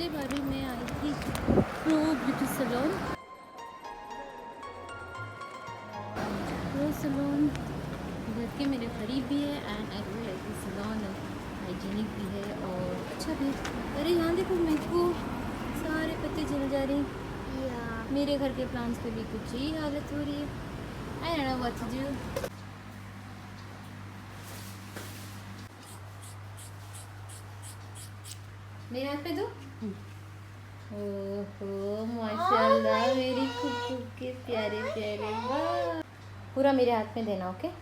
पिछली बार भी मैं आई थी Pro Beauty Salon. Pro Salon घर के मेरे करीब भी है and I really like this salon. Hygienic भी है और अच्छा भी। अरे यहाँ देखो मेरे को सारे पत्ते जल जा रहे हैं। मेरे घर के प्लांट्स पे भी कुछ ही हालत हो रही है। I don't know what to do. मेरे हाथ पे दो। ओहो माशाल्लाह मेरी कुकू के प्यारे प्यारे बाल। पूरा मेरे हाथ में देना, ओके?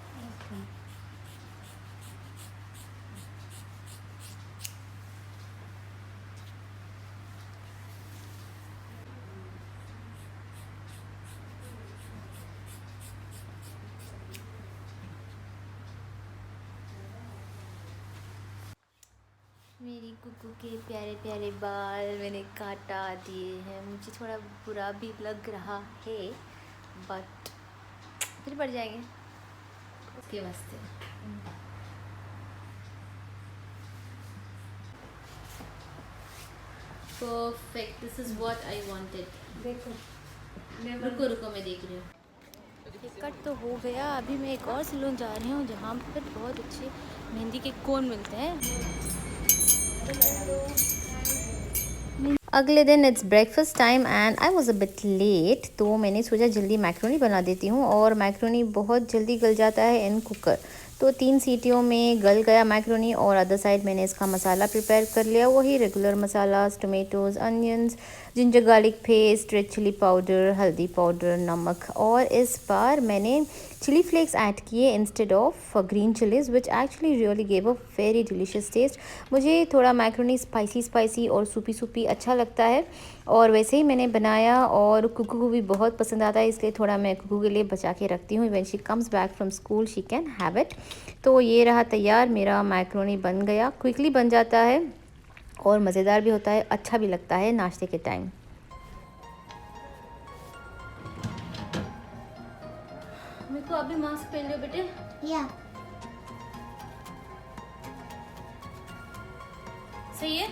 मेरी कुकू के प्यारे प्यारे बाल मैंने काटा दिए हैं। मुझे थोड़ा बुरा भी लग रहा है बट फिर बढ़ जाएंगे उसके वास्ते। Perfect, this is what I wanted. देखो रुको रुको मैं देख रही हूँ। कट तो हो गया। अभी मैं एक और सैलून जा रही हूँ जहाँ पर बहुत अच्छे मेहंदी के कोन मिलते हैं। अगले दिन it's breakfast time and I was a bit late, तो मैंने सोचा जल्दी मैक्रोनी बना देती हूँ। और मैक्रोनी बहुत जल्दी गल जाता है इन कुकर, तो 3 सीटियों में गल गया मैक्रोनी। और अदर साइड मैंने इसका मसाला प्रिपेयर कर लिया, वही regular masala, tomatoes, onions, ginger garlic paste, red chilli powder, हल्दी पाउडर, नमक। और इस बार मैंने चिली फ्लेक्स ऐड किए instead of green chillies which actually really gave a very delicious taste. मुझे थोड़ा मैक्रोनी स्पाइसी स्पाइसी और सूपी सूपी अच्छा लगता है और वैसे ही मैंने बनाया। और कुकू को भी बहुत पसंद आता है, इसलिए थोड़ा मैं कुकू के लिए बचा के रखती हूँ। When she comes back from school she can have it. तो ये रहा तैयार, मेरा मैक्रोनी बन गया। क्विकली बन जाता है और मज़ेदार भी होता है, अच्छा भी लगता है नाश्ते के टाइम। मेरे को अभी मास्क पहन लो बेटे। या सही है।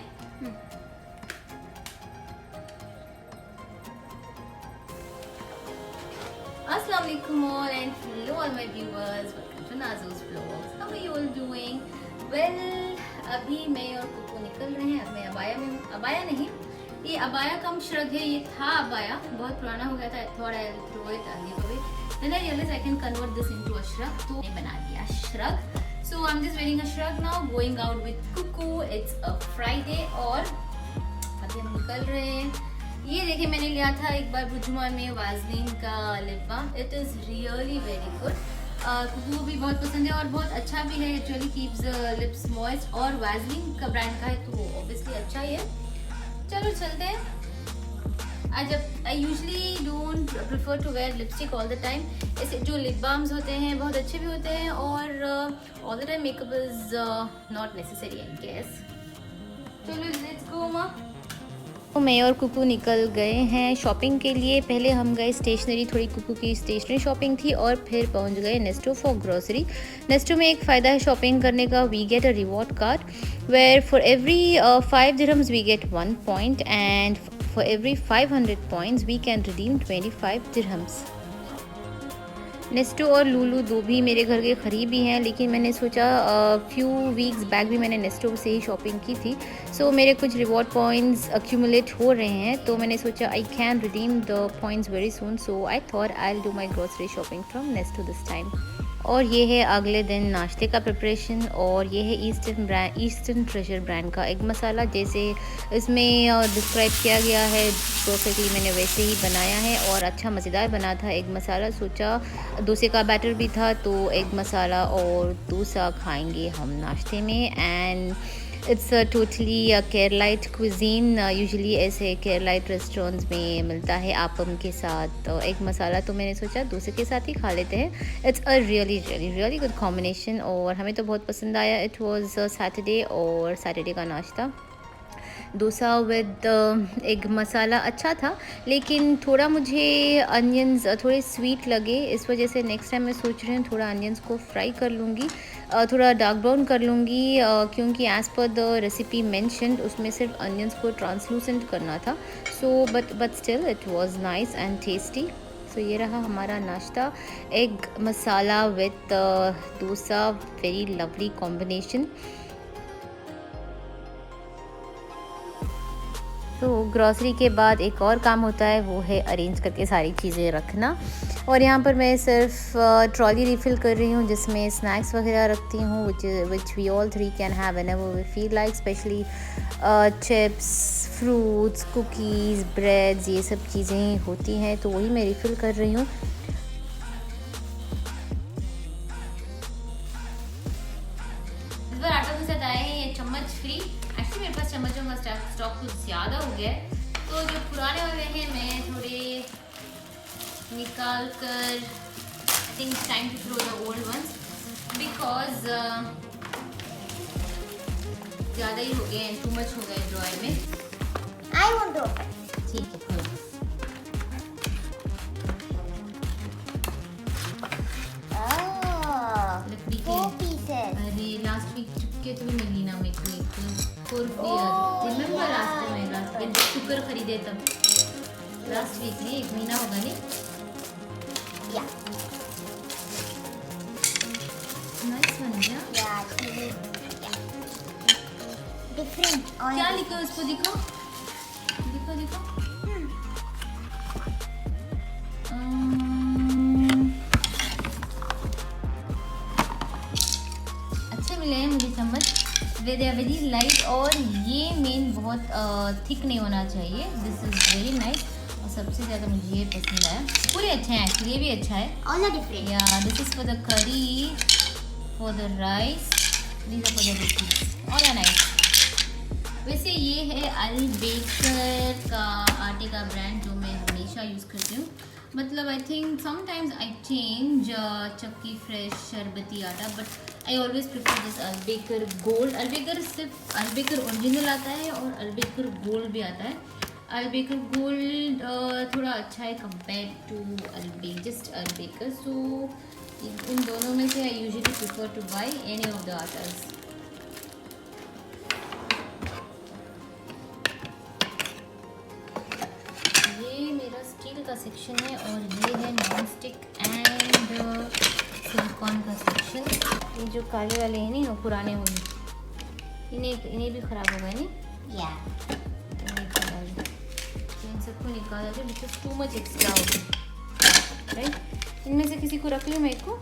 अस्सलाम वालेकुम all and hello all my viewers, welcome to नाज़ूज़ vlogs. How are you all doing? Well, अभी मैं और कुकू निकल रहे हैं। अब मैं अबाया में हूँ। अबाया नहीं, ये अबाया कम श्रग है। ये था अबाया, बहुत पुराना हो गया था। थोड़ा throw it away. Then I realized I can convert this into a shrug, तो मैंने बना दिया shrug. So I'm just wearing a shrug now, going out with Cuckoo. It's a Friday और अभी हम निकल रहे हैं। ये देखिए मैंने लिया था एक बार बुजुमा में वाज़लिन का lip balm. It is really very good. कुकू को भी बहुत पसंद है और बहुत अच्छा भी है। एक्चुअली कीप्स लिप्स मॉइस्ट और वाज़लिन का ब्रांड का है तो ऑब्वियसली अच्छा ही है। चलो चलते हैं। I usually don't prefer to wear lipstick all the time. ऐसे जो लिप बाम्स होते हैं बहुत अच्छे भी होते हैं और all the time makeup is not necessary I guess. चलो let's go माँ। तो मैं और कुकू निकल गए हैं शॉपिंग के लिए। पहले हम गए स्टेशनरी, थोड़ी कुकू की स्टेशनरी शॉपिंग थी और फिर पहुंच गए नेस्टो फॉर ग्रोसरी। नेस्टो में एक फ़ायदा है शॉपिंग करने का, we get a reward card where for every 5 dirhams we get 1 point and for every 500 points we can redeem 25 dirhams. Nesto और लूलू दो भी मेरे घर के करीब ही हैं, लेकिन मैंने सोचा फ्यू वीक्स बैक भी मैंने नेस्टो से ही शॉपिंग की थी। सो मेरे कुछ रिवॉर्ड पॉइंट्स अक्यूमुलेट हो रहे हैं, तो मैंने सोचा I can redeem the points very soon. So I thought I will do my grocery shopping from Nesto this time. और ये है अगले दिन नाश्ते का प्रिपरेशन। और ये है ईस्टर्न ट्रेजर ब्रांड का एग मसाला। जैसे इसमें डिस्क्राइब किया गया है परफेक्टली मैंने वैसे ही बनाया है और अच्छा मज़ेदार बना था एग मसाला। सोचा डोसे का बैटर भी था तो एग मसाला और डोसा खाएंगे हम नाश्ते में। And it's totally Keralite cuisine. Usually ऐसे केरलाइट रेस्टोरेंट्स में मिलता है आपम के साथ एग मसाला, तो मैंने सोचा डोसे के साथ ही खा लेते हैं। It's a really good combination और हमें तो बहुत पसंद आया। इट वाज सैटरडे और सैटरडे का नाश्ता डोसा विद एग मसाला अच्छा था, लेकिन थोड़ा मुझे अनियंस थोड़े स्वीट लगे। इस वजह से नेक्स्ट टाइम मैं सोच रही हूँ थोड़ा अनियंस को फ्राई कर लूँगी। थोड़ा डार्क ब्राउन कर लूँगी क्योंकि as per the recipe mentioned उसमें सिर्फ अनियंस को ट्रांसलूसेंट करना था। So but still it was nice and tasty. So ये रहा हमारा नाश्ता, egg masala with dosa, very lovely combination. तो ग्रॉसरी के बाद एक और काम होता है, वो है अरेंज करके सारी चीज़ें रखना। और यहाँ पर मैं सिर्फ ट्रॉली रिफ़िल कर रही हूँ जिसमें स्नैक्स वगैरह रखती हूँ, which we all three can have whenever we feel like, especially chips, fruits, cookies, breads, ये सब चीज़ें होती हैं, तो वही मैं रिफ़िल कर रही हूँ। इस बार आटा के साथ आए हैं ये चम्मच फ्री। एक्चुअली मेरे पास चम्मचों का स्टॉक कुछ ज़्यादा हो गया है, तो जो पुराने वाले हैं मैं थोड़े निकाल कर, I think time to throw the old ones because ज़्यादा ही हो गए हैं, टू मच हो गए ड्रॉयर में। I want to open. ठीक है, खोलो। लकड़ी के 4 pieces. अरे लास्ट वीक चुपके तो भी मिली ना मेरे को एक four remember last time cooker खरीदे तब, लास्ट वीक नहीं, 1 महीना होगा नहीं। Yeah. नाइस बन गया। Yeah. TV. Yeah. Different. क्या लिखा है उसको दिखो, दिखो दिखो। अच्छे मिले हैं मुझे चम्मच, दे आर वेरी लाइट, और ये मेन बहुत थिक नहीं होना चाहिए। दिस इज़ वेरी नाइस, और सबसे ज़्यादा मुझे ये पसंद आया। पूरे अच्छे हैं एक्चुअली, ये भी अच्छा है। All are different. Yeah this is for the curry, for the rice, these are for the rotis, all are nice. वैसे ये है अल बेकर का आटे का ब्रांड जो मैं हमेशा यूज़ करती हूँ। मतलब I think sometimes I change chakki fresh sharbati atta, but I always prefer this Al Baker Gold. Al Baker सिर्फ अल बेकर ओरिजिनल आता है और अल बेकर गोल्ड भी आता है। अल बेकर गोल्ड थोड़ा अच्छा है compare to just Al Baker. So इन दोनों में से I usually prefer to buy any of the attas. Steel का सेक्शन है और ये है नॉन स्टिक एंड सिलिकॉन का सेक्शन। ये जो काले वाले हैं नहीं, वो पुराने होंगे, इन्हें भी ख़राब हो गए नहीं। Yeah. इन सबको निकाला दो बिकॉज टू मच एक्स्ट्रा हो गया, राइट। इनमें से किसी को रख लूँ मेरे को,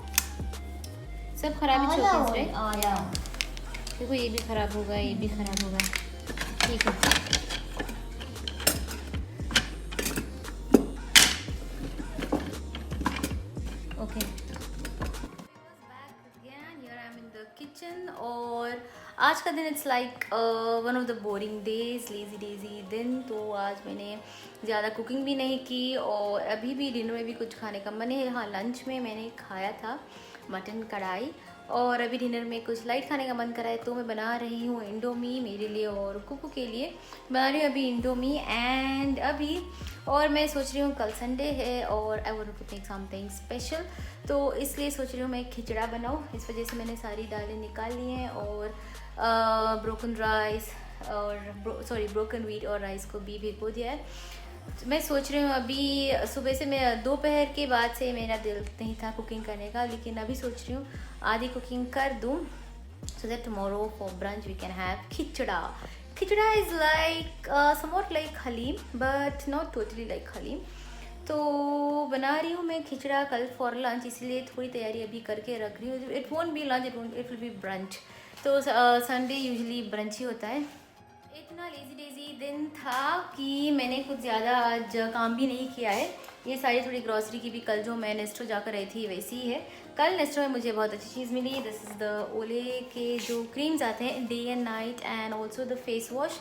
सब खराब ही छोटे हैं, राइट। देखो ये भी ख़राब होगा, ये भी ख़राब होगा, ठीक है। ओके, किचन, और आज का दिन it's like one of the boring days, lazy Daisy दिन। तो आज मैंने ज़्यादा कुकिंग भी नहीं की और अभी भी डिनर में भी कुछ खाने का मन है। हाँ, लंच में मैंने खाया था मटन कढ़ाई, और अभी डिनर में कुछ लाइट खाने का मन करा है तो मैं बना रही हूँ इंडोमी मेरे लिए और कुकू के लिए। बना रही हूँ अभी इंडोमी एंड अभी, और मैं सोच रही हूँ कल संडे है और I want to make something special, तो इसलिए सोच रही हूँ मैं खिचड़ा बनाऊँ। इस वजह से मैंने सारी दालें निकाल ली हैं और ब्रोकन राइस और ब्रोकन व्हीट और राइस को भी भिगो दिया है। मैं सोच रही हूँ अभी सुबह से, मैं दोपहर के बाद से मेरा दिल नहीं था कुकिंग करने का, लेकिन अभी सोच रही हूँ आधी कुकिंग कर दूँ so that tomorrow for brunch we can have khichda. Khichda is like somewhat like halim but not totally like halim. तो बना रही हूँ मैं खिचड़ा कल फॉर लंच, इसलिए थोड़ी तैयारी अभी करके रख रही हूँ। It won't be lunch, it will be brunch. तो संडे यूजुअली ब्रंच ही होता है। इतना लेजी डेजी दिन था कि मैंने कुछ ज़्यादा आज काम भी नहीं किया है। ये सारी थोड़ी ग्रॉसरी की भी कल जो मैं नेस्टो जाकर रही थी वैसी ही है। कल नेस्टो में मुझे बहुत अच्छी चीज़ मिली। दिस इज़ द ओले के जो क्रीम्स आते हैं day and night and also the face wash,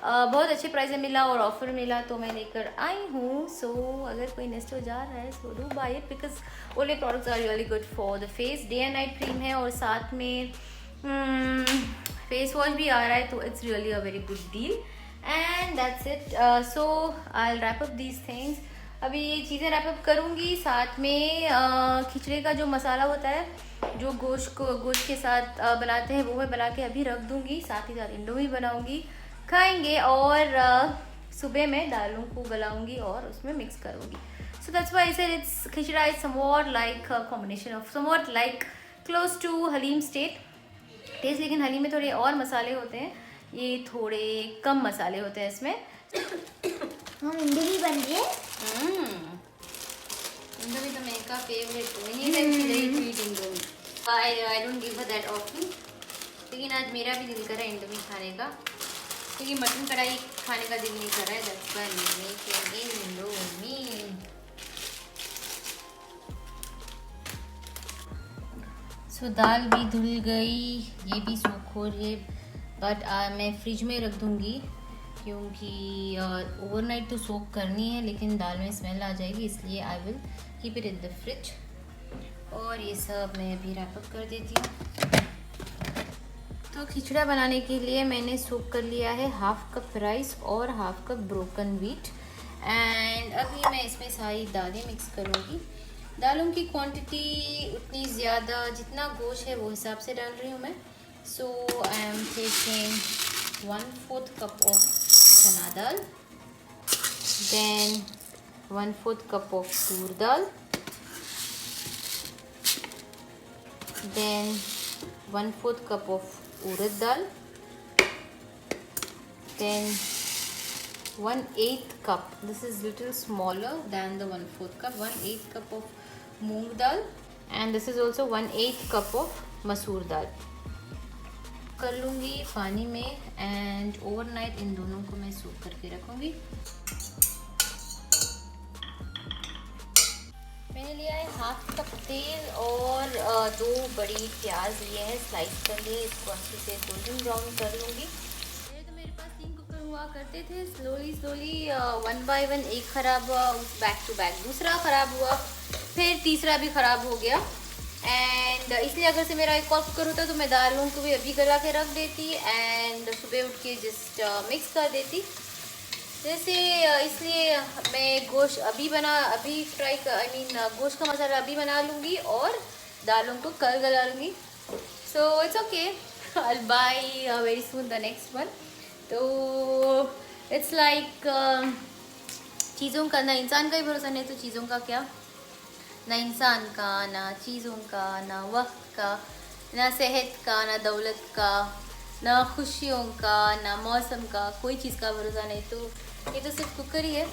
बहुत अच्छे प्राइस में मिला और ऑफर मिला तो मैं लेकर आई हूँ। सो अगर कोई नेस्टो जा रहा है so do buy it because Olay products are really good for the face. Day and night cream है और साथ में फेस वॉश भी आ रहा है, तो it's really a very good deal and that's it. So I will wrap up these things. अभी ये चीज़ें रैप अप करूँगी, साथ में खिचड़े का जो मसाला होता है, जो गोश्त के साथ बनाते हैं, वो मैं बना के अभी रख दूँगी। साथ ही साथ इंडोमी बनाऊँगी, खाएंगे, और सुबह में दालों को गलाऊँगी और उसमें मिक्स करूँगी। So that's why I said it's khichda is somewhat like a combination of somewhat like close to haleem state taste, लेकिन हलीम में थोड़े और मसाले होते हैं, ये थोड़े कम मसाले होते हैं इसमें। हम इंडोमी बन रही है। इंडोमी तो मेरे का फेवरेट है, नहीं मैं खिचड़ी to eat Indomie. I don't give her that often, लेकिन आज मेरा भी दिल कर रहा है इंडोमी खाने का, क्योंकि मटन कढ़ाई खाने का दिल नहीं कर रहा है। That's why I'm making Indomie. सो दाल भी धुल गई, ये भी सूख हो रही है, बट मैं फ्रिज में रख दूँगी, क्योंकि ओवरनाइट तो सोक करनी है, लेकिन दाल में स्मेल आ जाएगी, इसलिए I will keep it in the fridge. और ये सब मैं अभी रैप अप कर देती हूँ। तो खिचड़ा बनाने के लिए मैंने सोक कर लिया है 1/2 कप राइस और 1/2 कप ब्रोकन व्हीट, एंड अभी मैं इसमें सारी दालें मिक्स करूँगी। दालों की क्वांटिटी उतनी ज़्यादा, जितना गोश्त है वो हिसाब से डाल रही हूँ मैं। So I am taking 1/4 cup of chana dal, then 1/4 cup of toor dal, then 1/4 cup of urad dal, then 1/8 cup, this is little smaller than the 1/4 cup, 1/8 cup of moong dal, and this is also 1/8 cup of मसूर दाल। कर लूँगी पानी में, and overnight इन दोनों को मैं सोक करके रखूँगी। मैंने लिया है 1/2 कप तेल और 2 बड़ी प्याज लिए हैं, स्लाइस कर लिए, इसको अच्छे से गोल्डन ब्राउन कर लूँगी। हुआ करते थे, स्लोली 1 बाय 1 एक ख़राब हुआ, बैक टू बैक दूसरा ख़राब हुआ, फिर तीसरा भी ख़राब हो गया, एंड इसलिए अगर से मेरा एक और कुकर होता तो मैं दालों को भी अभी गला के रख देती, एंड सुबह उठ के जस्ट मिक्स कर देती जैसे। इसलिए मैं गोश्त अभी फ्राई गोश्त का मसाला अभी बना लूँगी और दालों को कल गला लूँगी। So it's okay, I will buy very soon the next one. तो इट्स लाइक चीज़ों का ना इंसान का ही भरोसा नहीं तो चीज़ों का क्या, ना इंसान का, ना चीज़ों का, ना वक्त का, ना सेहत का, ना दौलत का, ना खुशियों का, ना मौसम का, कोई चीज़ का भरोसा नहीं। तो ये तो सिर्फ कुकर ही है।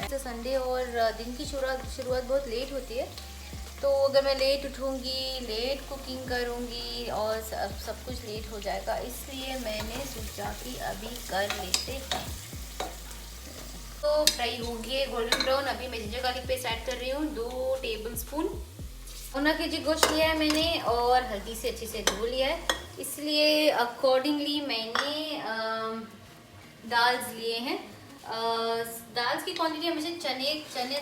तो संडे और दिन की शुरुआत बहुत लेट होती है, तो अगर मैं लेट उठूँगी, लेट कुकिंग करूँगी और सब कुछ लेट हो जाएगा, इसलिए मैंने सोचा कि अभी कर लेते हैं। तो फ्राई हो गई गोल्डन ब्राउन। अभी मैं जिंजर गार्लिक पेस्ट ऐड कर रही हूँ 2 टेबलस्पून। 1 kg गोश्त लिया है मैंने और हल्दी से अच्छे से धो लिया है, इसलिए अकॉर्डिंगली मैंने दाल्स लिए हैं। दाल्स की क्वांटिटी हमेशा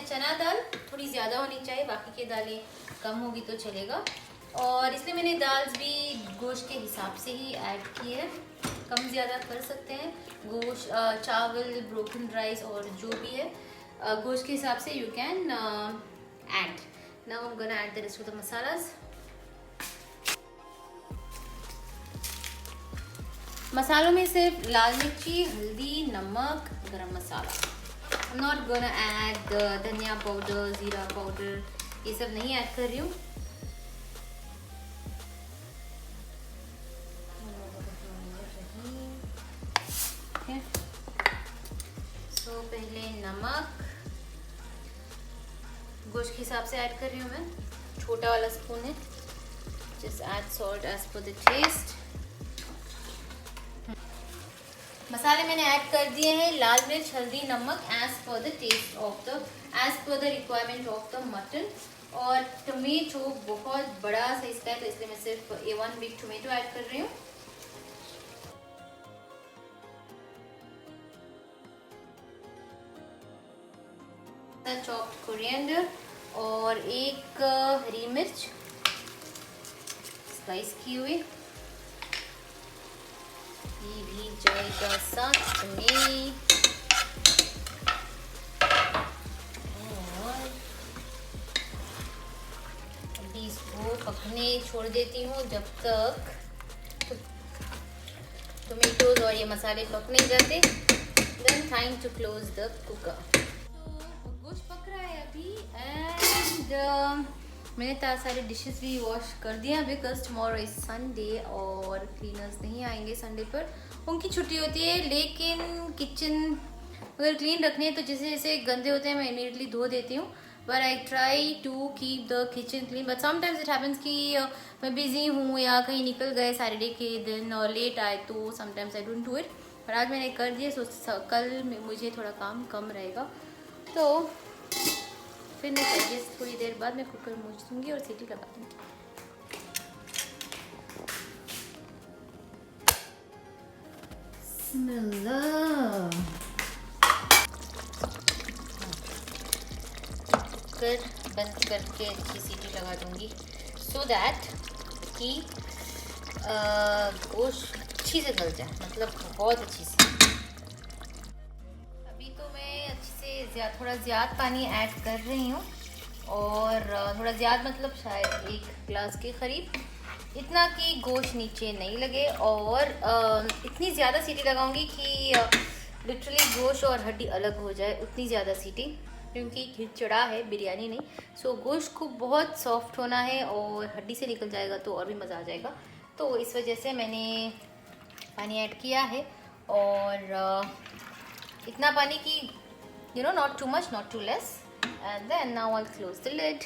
चना दाल थोड़ी ज़्यादा होनी चाहिए, बाकी की दालें कम होगी तो चलेगा, और इसलिए मैंने दाल्स भी गोश्त के हिसाब से ही ऐड की है, कम ज़्यादा कर सकते हैं। गोश्त, चावल, ब्रोकन राइस और जो भी है गोश्त के हिसाब से you can add. Now I am gonna add the rest of the masalas. मसालों में सिर्फ लाल मिर्ची, हल्दी, नमक, गरम मसाला। I am not gonna add dhania powder, jeera powder, ये सब नहीं ऐड कर रही हूँ। सो पहले नमक गोश्त के हिसाब से ऐड कर रही हूँ मैं, छोटा वाला स्पून है। Just add salt as per the taste. मसाले मैंने ऐड कर दिए हैं, लाल मिर्च, हल्दी, नमक as per the taste of as per the requirement of the mutton. और टमेटो बहुत बड़ा साइज का है, तो इसलिए मैं सिर्फ A1 बिग टोमेटो ऐड कर रही हूँ। चॉप्ड कोरिएंडर और 1 हरी मिर्च स्लाइस की हुई, ये भी जाएगा साथ में। और अभी इसको पकने छोड़ देती हूँ जब तक टोमेटोज और ये मसाले पक नहीं जाते। Then time to close the cooker. तो गोश्त पक रहा है अभी एंड मैंने सारे डिशेस भी वॉश कर दिया बिकॉज टुमारो इज संडे और क्लीनर्स नहीं आएंगे संडे पर, उनकी छुट्टी होती है। लेकिन किचन अगर क्लीन रखने हैं तो जैसे जैसे गंदे होते हैं मैं इमीडिएटली धो देती हूँ, but I try to keep the kitchen clean. But sometimes it happens कि मैं बिजी हूँ या कहीं निकल गए सैटरडे के दिन और लेट आए तो sometimes I don't do it. पर आज मैंने कर दिया, सो कल मुझे थोड़ा काम कम रहेगा। तो फिर मैं एडजस्ट थोड़ी देर बाद मैं कुकर मूछ दूँगी और सीटी लगा दूँगी। बिस्मिल्लाह। कुकर बंद करके अच्छी सीटी लगा दूँगी सो दैट कि गोश्त अच्छी से गल जाए, मतलब बहुत अच्छी से। अभी तो मैं अच्छे से थोड़ा ज़्यादा पानी ऐड कर रही हूँ और थोड़ा ज़्यादा मतलब शायद 1 गिलास के करीब, इतना कि गोश्त नीचे नहीं लगे। और इतनी ज़्यादा सीटी लगाऊंगी कि लिटरली गोश्त और हड्डी अलग हो जाए, उतनी ज़्यादा सीटी, क्योंकि खिचड़ा है बिरयानी नहीं। सो गोश्त को बहुत सॉफ्ट होना है और हड्डी से निकल जाएगा तो और भी मज़ा आ जाएगा। तो इस वजह से मैंने पानी ऐड किया है और इतना पानी कि not too much not too less. And then now I close the lid.